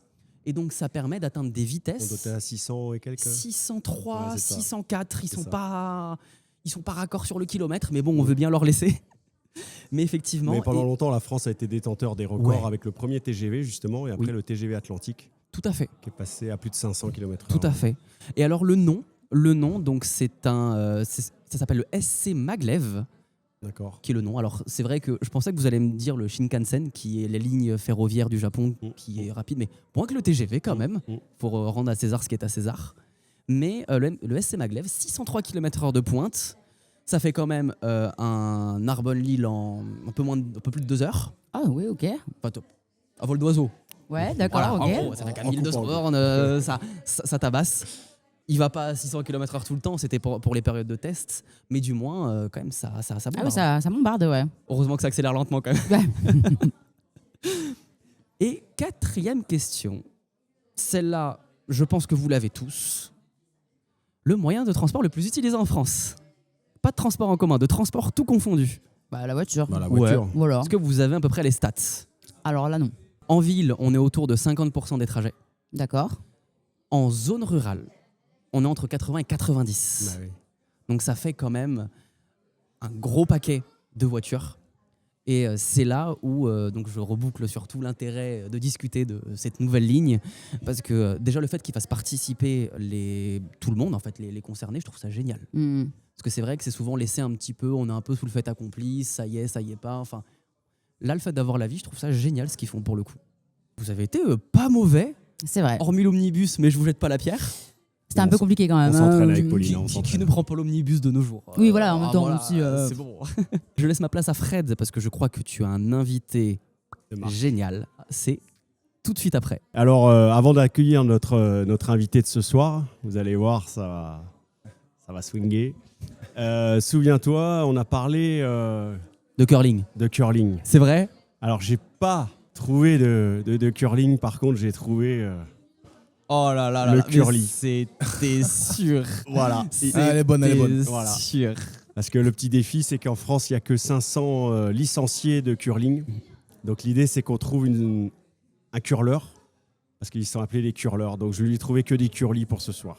Et donc ça permet d'atteindre des on vitesses doit être à 600 et quelques. 603, Ouais, c'est ça. 604, ils C'est sont ça. pas raccords sur le kilomètre, mais bon, on veut bien leur laisser. Mais effectivement, Mais pendant et- longtemps, la France a été détenteur des records Ouais. avec le premier TGV, justement, et après Oui. le TGV Atlantique, tout à fait. qui est passé à plus de 500 km/h. Tout à fait. Et alors le nom, donc ça s'appelle le SC Maglev. D'accord. qui est le nom. Alors, c'est vrai que je pensais que vous allez me dire le Shinkansen, qui est la ligne ferroviaire du Japon, qui est rapide, mais moins que le TGV quand même, pour rendre à César ce qui est à César. Mais le SC Maglev, 603 km/h de pointe, ça fait quand même un Narbonne-Lille en un peu plus de 2 heures. Ah oui, ok. Pas top. À vol d'oiseau. Ouais, d'accord, Voilà, ok. en gros, ça fait quand même 1200 bornes, ça tabasse. Il va pas à 600 km/h tout le temps, c'était pour les périodes de test, mais du moins, quand même, ça Ah bombarde. oui, ça bombarde, ouais. Heureusement que ça accélère lentement quand même. Et 4e question, celle-là, je pense que vous l'avez tous. Le moyen de transport le plus utilisé en France. Pas de transport en commun, de transport tout confondu. Bah, la voiture. Bah, la voiture. Voilà. Est-ce que vous avez à peu près les stats? Alors là, non. En ville, on est autour de 50% des trajets. D'accord. En zone rurale, on est entre 80 et 90. Bah oui. Donc ça fait quand même un gros paquet de voitures. Et c'est là où donc je reboucle surtout l'intérêt de discuter de cette nouvelle ligne. Parce que déjà le fait qu'il fasse participer tout le monde, en fait, les concernés, je trouve ça génial. Hmm. Parce que c'est vrai que c'est souvent laissé un petit peu, on est un peu sous le fait accompli, ça y est pas. Enfin, là, le fait d'avoir la vie, je trouve ça génial ce qu'ils font pour le coup. Vous avez été pas mauvais, C'est vrai. hormis l'omnibus, mais je vous jette pas la pierre. C'était un peu compliqué quand même. On s'entraîne hein. avec Pauline. on Qui s'entraîne. ne prend pas l'omnibus de nos jours. Oui, voilà, en même temps voilà, aussi, c'est bon. Je laisse ma place à Fred parce que je crois que tu as un invité C'est marrant. génial. C'est tout de suite après. Alors, avant d'accueillir notre invité de ce soir, vous allez voir, ça va swinguer. Souviens-toi, on a parlé De curling. de curling. C'est vrai? Alors, j'ai pas trouvé de curling, par contre, j'ai trouvé... Oh là là Le là. curly. C'était sûr. voilà. Elle est bonne, elle est bonne. Voilà. Sûr. Parce que le petit défi, c'est qu'en France, il n'y a que 500 licenciés de curling. Donc, l'idée, c'est qu'on trouve un curleur. Parce qu'ils sont appelés les curleurs. Donc, je lui ai trouvé que des curlis pour ce soir.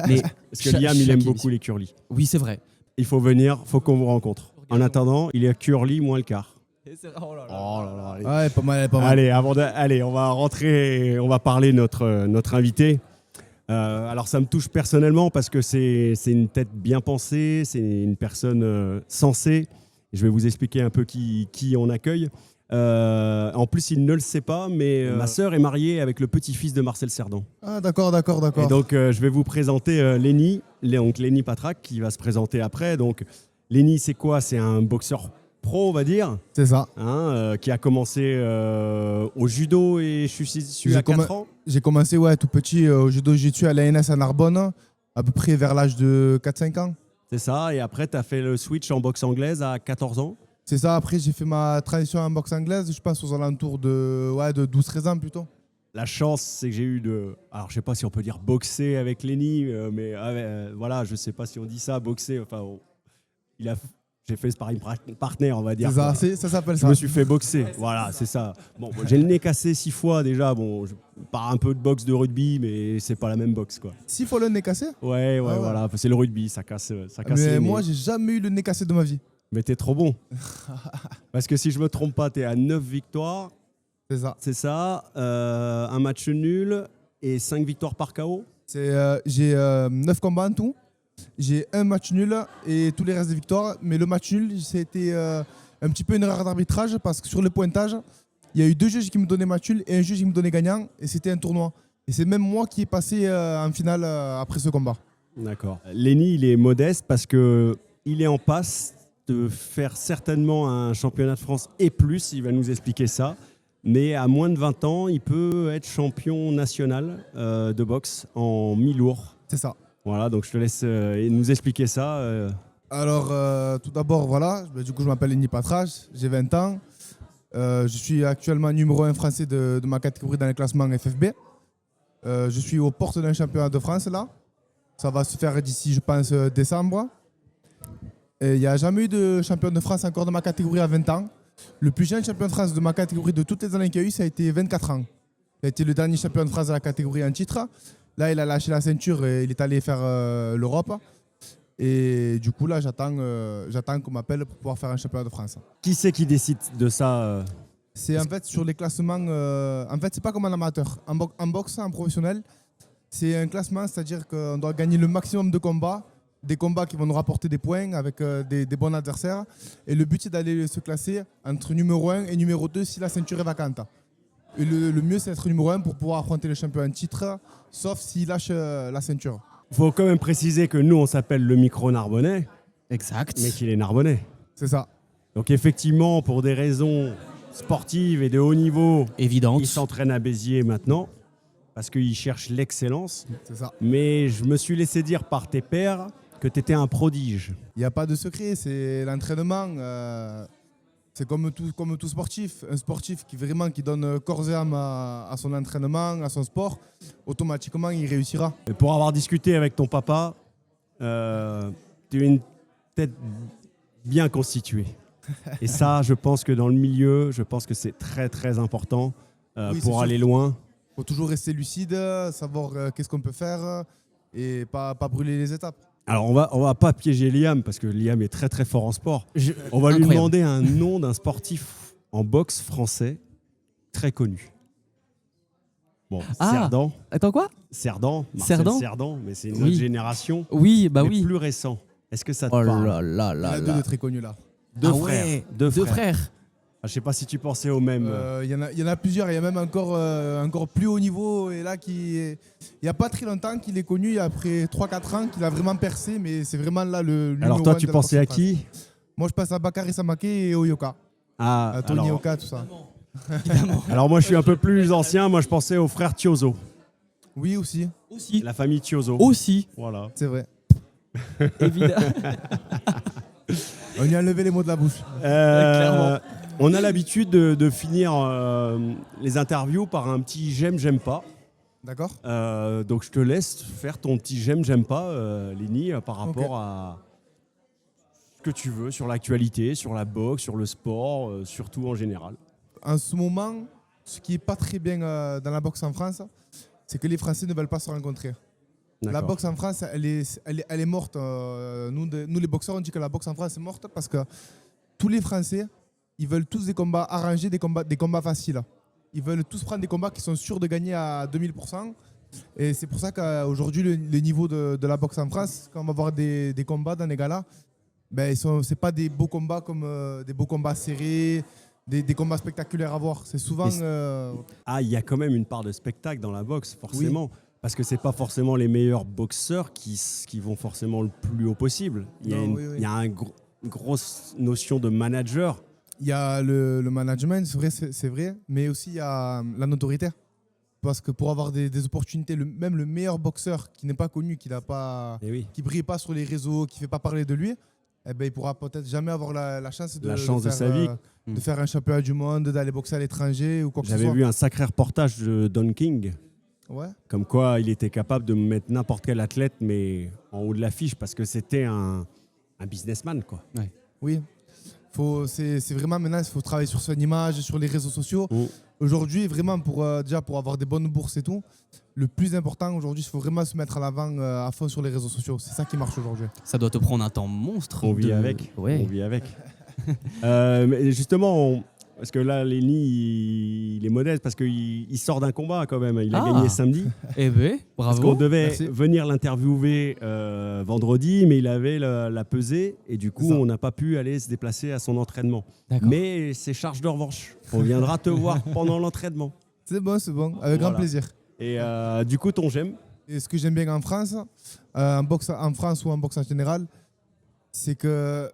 Mais Parce que Liam, il aime beaucoup les curlis. Oui, c'est vrai. Il faut venir, il faut qu'on vous rencontre. En attendant, il est curly moins le quart. Oh là Oh là là, allez. Ouais, pas mal, elle est pas mal. Allez, on va rentrer, on va parler notre invité. Alors ça me touche personnellement parce que c'est une tête bien pensée, c'est une personne sensée. Je vais vous expliquer un peu qui on accueille. En plus, il ne le sait pas, mais ma sœur est mariée avec le petit-fils de Marcel Cerdan. Ah, d'accord. Et donc, je vais vous présenter Lenny, donc Lenny Patrac, qui va se présenter après. Donc, Lenny, c'est quoi? C'est un boxeur pro, on va dire, C'est ça. qui a commencé au judo et je suis issu J'ai à 4 ans. J'ai commencé tout petit au judo jiu-jitsu à l'ANS à Narbonne, à peu près vers l'âge de 4-5 ans. C'est ça. Et après, tu as fait le switch en boxe anglaise à 14 ans. C'est ça, après j'ai fait ma transition en boxe anglaise, je pense aux alentours de 12-13 ans plutôt. La chance, c'est que j'ai eu alors, je sais pas si on peut dire boxer avec Lenny, mais voilà, je sais pas si on dit ça, boxer. Enfin, j'ai fait sparring partner, on va dire. C'est ça, quoi. ça s'appelle Je ça. me suis fait boxer, voilà, c'est ça. Bon, j'ai le nez cassé 6 fois déjà. Bon, par un peu de boxe de rugby, mais c'est pas la même boxe, quoi. 6 fois le nez cassé. Ouais, ouais. voilà, c'est le rugby, ça casse. Mais moi j'ai jamais eu le nez cassé de ma vie. Mais t'es trop bon. Parce que si je me trompe pas, t'es à 9 victoires, C'est ça. c'est ça, un match nul et 5 victoires par KO. J'ai 9 combats en tout. J'ai un match nul et tous les restes des victoires. Mais le match nul, c'était un petit peu une erreur d'arbitrage parce que sur le pointage, il y a eu 2 juges qui me donnaient match nul et un juge qui me donnait gagnant. Et c'était un tournoi. Et c'est même moi qui ai passé en finale après ce combat. D'accord. Lenny, il est modeste parce que il est en passe de faire certainement un championnat de France et plus, il va nous expliquer ça. Mais à moins de 20 ans, il peut être champion national de boxe en mi-lourd. C'est ça. Voilà, donc je te laisse nous expliquer ça. Alors, tout d'abord, voilà, du coup, je m'appelle Lenny Patrac, j'ai 20 ans. Je suis actuellement numéro 1 français de ma catégorie dans le classement FFB. Je suis aux portes d'un championnat de France, là. Ça va se faire d'ici, je pense, décembre. Et il n'y a jamais eu de champion de France encore de ma catégorie à 20 ans. Le plus jeune champion de France de ma catégorie de toutes les années qu'il y a eu, ça a été 24 ans. Il a été le dernier champion de France de la catégorie en titre. Là, il a lâché la ceinture et il est allé faire l'Europe. Et du coup, là, j'attends qu'on m'appelle pour pouvoir faire un championnat de France. Qui c'est qui décide de ça C'est en fait sur les classements. En fait, c'est pas comme en amateur. En boxe, en professionnel, c'est un classement, c'est-à-dire qu'on doit gagner le maximum de combats des combats qui vont nous rapporter des points avec des bons adversaires. Et le but, c'est d'aller se classer entre numéro 1 et numéro 2 si la ceinture est vacante. Et le mieux, c'est d'être numéro 1 pour pouvoir affronter le champion en titre, sauf s'il lâche la ceinture. Il faut quand même préciser que nous, on s'appelle le micro Narbonnais, Exact. mais qu'il est Narbonnais. C'est ça. Donc effectivement, pour des raisons sportives et de haut niveau, Évidente. il s'entraîne à Béziers maintenant, parce qu'il cherche l'excellence. C'est ça. Mais je me suis laissé dire par tes pairs que tu étais un prodige. Il n'y a pas de secret, c'est l'entraînement. C'est comme tout sportif. Un sportif qui donne corps et âme à son entraînement, à son sport, automatiquement, il réussira. Et pour avoir discuté avec ton papa, tu as une tête bien constituée. Et ça, je pense que dans le milieu, je pense que c'est très très important Oui, c'est pour sûr. aller loin. Il faut toujours rester lucide, savoir qu'est-ce qu'on peut faire et pas brûler les étapes. Alors on va pas piéger Liam parce que Liam est très très fort en sport. On va lui Incroyable. demander un nom d'un sportif en boxe français très connu. Bon, Ah. Cerdan, Attends, quoi? Marcel Cerdan Cerdan, mais c'est une Oui. autre génération. Oui, bah mais oui. plus récent. Est-ce que ça te Oh parle? là là Il y en là a deux là. de très connus là. Deux Ah frères. ouais, Deux Deux frères. frères. Ah, je sais pas si tu pensais au même. Il y en a plusieurs. Il y a même encore plus haut niveau. Et là, il n'y a pas très longtemps qu'il est connu, après 3-4 ans, qu'il a vraiment percé. Mais c'est vraiment là le numéro Alors toi, un tu de la pensais à boxe qui? française. Moi, je passe à Bakary Samake et Oyoka. Ah, À Tony alors, Oka, tout ça. alors moi, je suis un peu plus ancien. Moi, je pensais au frère Thiozo, Oui, aussi. Aussi. la famille Thiozo. Aussi. Voilà. C'est vrai. Évidemment. On y a levé les mots de la bouche. clairement. On a l'habitude de finir les interviews par un petit j'aime pas. D'accord. Donc je te laisse faire ton petit j'aime pas, Léni, par rapport à ce que tu veux sur l'actualité, sur la boxe, sur le sport, surtout en général. En ce moment, ce qui est pas très bien dans la boxe en France, c'est que les Français ne veulent pas se rencontrer. La D'accord. boxe en France, elle est morte. Nous, les boxeurs, on dit que la boxe en France est morte parce que tous les Français, ils veulent tous des combats arrangés, des combats faciles. Ils veulent tous prendre des combats qui sont sûrs de gagner à 2000%. Et c'est pour ça qu'aujourd'hui, le niveau de la boxe en France, quand on va voir des combats dans les galas, ben, c'est pas des beaux combats comme des beaux combats serrés, des combats spectaculaires à voir. C'est souvent... Ah, il y a quand même une part de spectacle dans la boxe, forcément. Parce que c'est pas forcément les meilleurs boxeurs qui vont forcément le plus haut possible. Il y a, Non, il y a une grosse notion de manager. Il y a le management, c'est vrai, mais aussi il y a la notoriété. Parce que pour avoir des opportunités, même le meilleur boxeur qui n'est pas connu, qui Eh oui. brille pas sur les réseaux, qui ne fait pas parler de lui, eh ben, il pourra peut-être jamais avoir la chance de de faire, sa vie. de faire un championnat du monde, d'aller boxer à l'étranger ou quoi que ce J'avais soit. vu un sacré reportage de Don King, Ouais. comme quoi il était capable de mettre n'importe quel athlète, mais en haut de l'affiche, parce que c'était un businessman, quoi. Oui. C'est vraiment maintenant, il faut travailler sur son image, sur les réseaux sociaux. Mm. Aujourd'hui, vraiment, déjà pour avoir des bonnes bourses et tout, le plus important aujourd'hui, il faut vraiment se mettre en avant à fond sur les réseaux sociaux. C'est ça qui marche aujourd'hui. Ça doit te prendre un temps monstre. On vit de- avec. Ouais. On vit avec. Mais justement, parce que là, Léni, il est modeste, parce qu'il sort d'un combat quand même. Il a Ah. gagné samedi. Eh ben, Parce qu'on bravo. devait Merci. venir l'interviewer vendredi, mais il avait la pesée, et du coup, C'est ça. on n'a pas pu aller se déplacer à son entraînement. D'accord. Mais c'est charge de revanche. On viendra te voir pendant l'entraînement. C'est bon, avec grand Voilà. plaisir. Et du coup, ton j'aime. Et ce que j'aime bien en France, en France ou en boxe en général, c'est que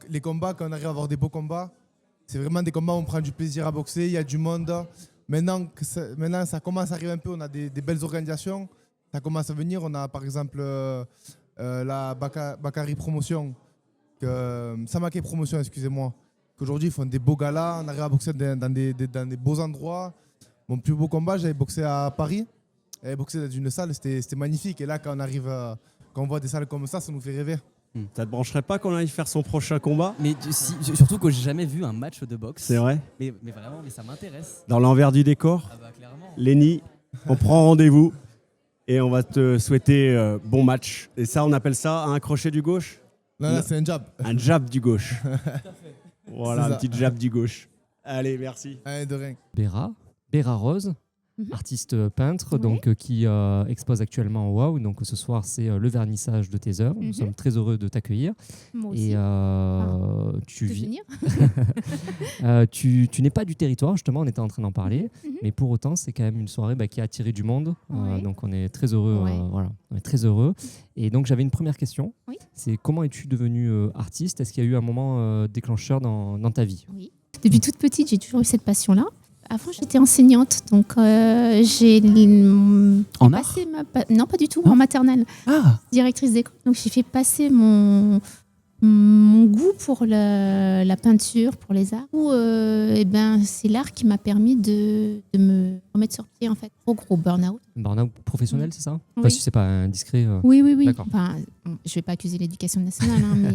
les combats, quand on arrive à avoir des beaux combats, c'est vraiment des combats où on prend du plaisir à boxer, il y a du monde. Maintenant, ça commence à arriver un peu, on a des belles organisations, ça commence à venir. On a par exemple la Bakary Promotion, Samake Promotion, excusez-moi, qu'aujourd'hui ils font des beaux galas, on arrive à boxer dans des beaux endroits. Mon plus beau combat, j'avais boxé à Paris. J'avais boxé dans une salle, c'était magnifique. Et là, quand on voit des salles comme ça nous fait rêver. Ça te brancherait pas qu'on aille faire son prochain combat? Mais surtout que j'ai jamais vu un match de boxe. C'est vrai. Mais vraiment, mais ça m'intéresse. Dans l'envers du décor, Ah bah clairement. Léni, on prend rendez-vous et on va te souhaiter bon match. Et ça, on appelle ça un crochet du gauche? Là, Non. c'est un jab. Un jab du gauche. Voilà, C'est un ça. petit jab du gauche. Allez, merci. Allez, de rien. Béra Rose, artiste peintre Ouais. donc, qui expose actuellement au WOW. Donc ce soir, c'est le vernissage de tes œuvres. Nous sommes très heureux de t'accueillir. Moi aussi. Et tu de vis. venir. Tu n'es pas du territoire, justement, on était en train d'en parler, mais pour autant, c'est quand même une soirée qui a attiré du monde. Ouais. Donc, on est très heureux. Ouais. Voilà, on est très heureux. Et donc, j'avais une première question. Oui. C'est comment es-tu devenu artiste? Est-ce qu'il y a eu un moment déclencheur dans ta vie? Oui. Depuis toute petite, j'ai toujours eu cette passion-là. Avant, j'étais enseignante, donc j'ai En art passé non, pas du tout, en maternelle, Ah, directrice d'école. Donc j'ai fait passer mon goût pour la peinture, pour les arts. C'est l'art qui m'a permis de me remettre sur pied, en fait. Gros burn-out. Burn-out professionnel, c'est ça? Oui. Enfin, si c'est pas indiscret. Oui. D'accord. Enfin, je vais pas accuser l'éducation nationale, hein, mais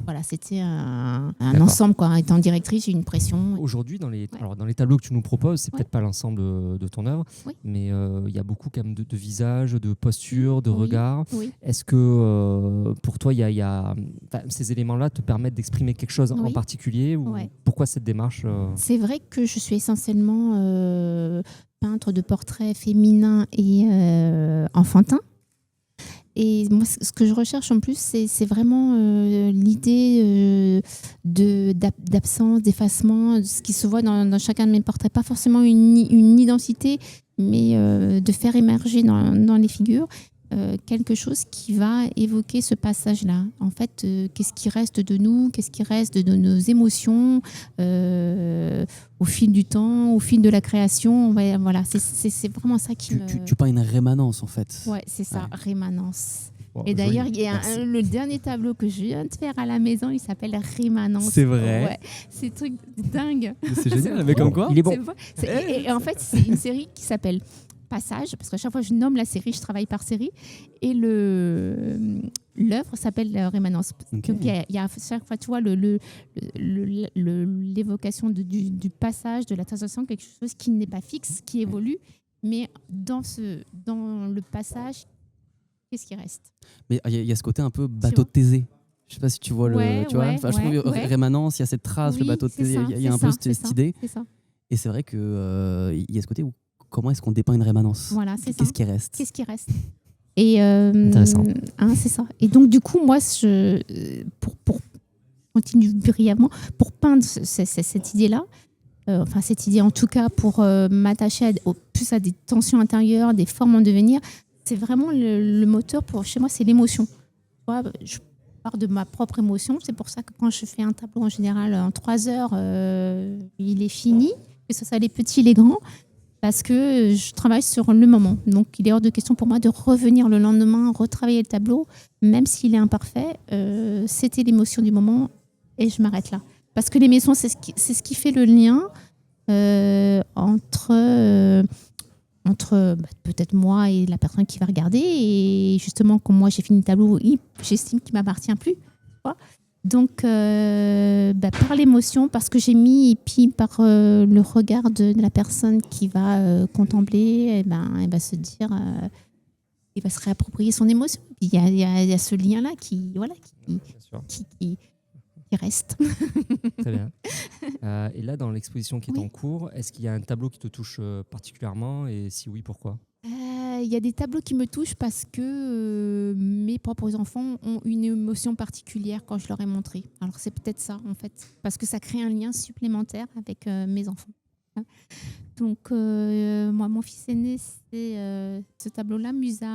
voilà, c'était un D'accord. ensemble, quoi. Étant directrice, j'ai eu une pression. Aujourd'hui, dans les tableaux que tu nous proposes, c'est Ouais. peut-être pas l'ensemble de ton œuvre, Oui. mais il y a beaucoup quand même de visages, de postures, de Oui. regards. Oui. Est-ce que pour toi, ces éléments-là te permettent d'exprimer quelque chose en Oui. particulier ou Ouais. pourquoi cette démarche C'est vrai que je suis essentiellement peintre de portraits féminins et enfantins. Et moi, ce que je recherche en plus, c'est vraiment l'idée d'absence, d'effacement, ce qui se voit dans chacun de mes portraits. Pas forcément une identité, mais de faire émerger dans les figures quelque chose qui va évoquer ce passage-là. En fait, qu'est-ce qui reste de nous, qu'est-ce qui reste de nos émotions au fil du temps, au fil de la création. Ouais, voilà, c'est vraiment ça qui tu peins une rémanence en fait. Ouais, c'est ça, rémanence. Bon, Et d'ailleurs, joli. il y a Merci. le dernier tableau que je viens de faire à la maison, il s'appelle Rémanence. C'est vrai? Ouais, c'est un truc dingue. C'est génial, mais comme quoi Il est bon. Et en fait, c'est une série qui s'appelle Passage, parce qu'à chaque fois que je nomme la série, je travaille par série. Et l'œuvre s'appelle Rémanence. Ok. Donc il y a à chaque fois, tu vois, l'évocation du passage, de la transition, quelque chose qui n'est pas fixe, qui évolue. Mais dans le passage, qu'est-ce qui reste? Mais il y a ce côté un peu bateau de Thésée. Je sais pas si tu vois Ouais, tu vois. ouais, Enfin, je trouve ouais. rémanence, il y a cette trace, le Oui, bateau de c'est Thésée. ça, Il y a un c'est peu ça, cette idée. C'est ça. Et c'est vrai que il y a ce côté où comment est-ce qu'on dépeint une rémanence? Voilà, c'est ça. Qu'est-ce qui reste? Qu'est-ce qui reste? Et Intéressant. C'est ça. Et donc du coup, moi, pour continuer brièvement, pour peindre cette idée-là, cette idée en tout cas, pour m'attacher plus à des tensions intérieures, des formes en devenir, c'est vraiment le moteur pour chez moi, c'est l'émotion. Tu vois, je pars de ma propre émotion. C'est pour ça que quand je fais un tableau en général en 3 heures, il est fini, que ce soit les petits, les grands. Parce que je travaille sur le moment. Donc, il est hors de question pour moi de revenir le lendemain, retravailler le tableau, même s'il est imparfait. C'était l'émotion du moment et je m'arrête là. Parce que l'émotion, c'est ce qui fait le lien entre peut-être moi et la personne qui va regarder. Et justement, comme moi, j'ai fini le tableau, j'estime qu'il ne m'appartient plus. Tu vois. Donc, par l'émotion, parce que j'ai mis, et puis par le regard de la personne qui va contempler, elle va se dire, il va se réapproprier son émotion. Il y a ce lien-là qui Bien sûr. reste. Très bien. Et là, dans l'exposition qui est Oui. en cours, est-ce qu'il y a un tableau qui te touche particulièrement? Et si oui, pourquoi? Il y a des tableaux qui me touchent parce que mes propres enfants ont une émotion particulière quand je leur ai montré. Alors c'est peut-être ça en fait, parce que ça crée un lien supplémentaire avec mes enfants. Donc moi, mon fils aîné, c'est ce tableau-là, Musa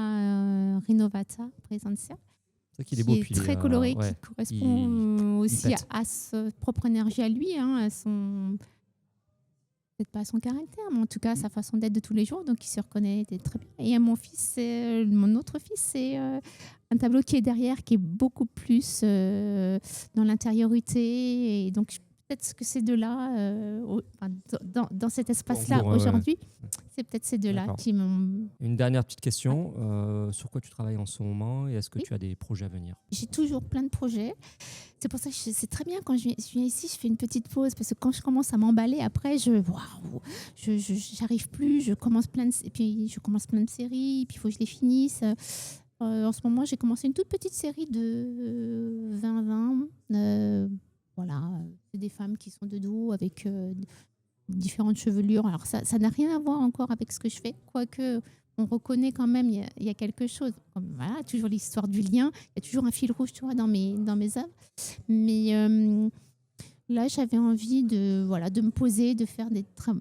Rinovata Presentia, C'est vrai qu'il est beau. qui puis est très coloré, ouais. qui correspond aussi pète. à sa propre énergie à lui, à son... peut-être pas à son caractère, mais en tout cas à sa façon d'être de tous les jours, donc il se reconnaît très bien. Et mon autre fils, c'est un tableau qui est derrière, qui est beaucoup plus dans l'intériorité, et donc peut-être que ces deux-là, dans cet espace-là Pour, ouais, aujourd'hui, c'est peut-être ces deux-là D'accord. qui m'ont... Une dernière petite question. Sur quoi tu travailles en ce moment et est-ce que Oui. tu as des projets à venir? J'ai toujours plein de projets. C'est pour ça que c'est très bien quand je viens ici, je fais une petite pause parce que quand je commence à m'emballer, après, j'arrive plus. Je commence plein de séries, puis il faut que je les finisse. En ce moment, j'ai commencé une toute petite série de 20-20. Voilà, c'est des femmes qui sont de dos avec différentes chevelures. Alors ça n'a rien à voir encore avec ce que je fais, quoique on reconnaît quand même il y a quelque chose. Comme, voilà, toujours l'histoire du lien, il y a toujours un fil rouge, tu vois, dans mes œuvres. Mais là, j'avais envie de me poser, de faire des travaux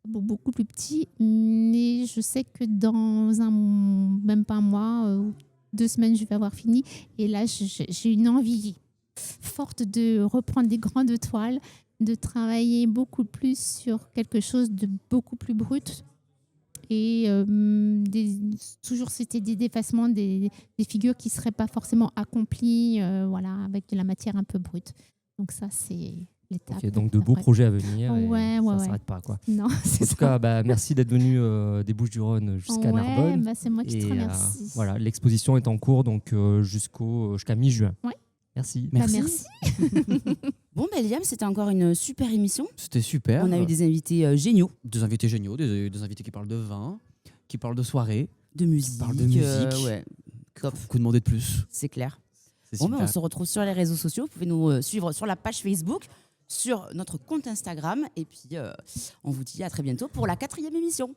beaucoup plus petits, mais je sais que dans même pas un mois, 2 semaines, je vais avoir fini. Et là, j'ai une envie forte de reprendre des grandes toiles, de travailler beaucoup plus sur quelque chose de beaucoup plus brut. Et toujours, c'était des défacements, des figures qui ne seraient pas forcément accomplies avec de la matière un peu brute. Donc ça, c'est l'étape. Ok, donc de beaux projets à venir. Ouais, ça ouais, ne s'arrête pas, quoi. Non, c'est En ça. tout cas, merci d'être venu des Bouches-du-Rhône jusqu'à Narbonne. C'est moi qui te remercie. Voilà, l'exposition est en cours donc jusqu'à mi-juin. Ouais. Merci. Merci. Bon, Liam, c'était encore une super émission. C'était super. On a eu des invités géniaux. Des invités géniaux, des invités qui parlent de vin, qui parlent de soirée, de musique. Qui parlent de musique. Ouais, top. Que demander de plus? C'est clair. C'est Bon, super. on se retrouve sur les réseaux sociaux. Vous pouvez nous suivre sur la page Facebook, sur notre compte Instagram. Et puis, on vous dit à très bientôt pour la 4e émission.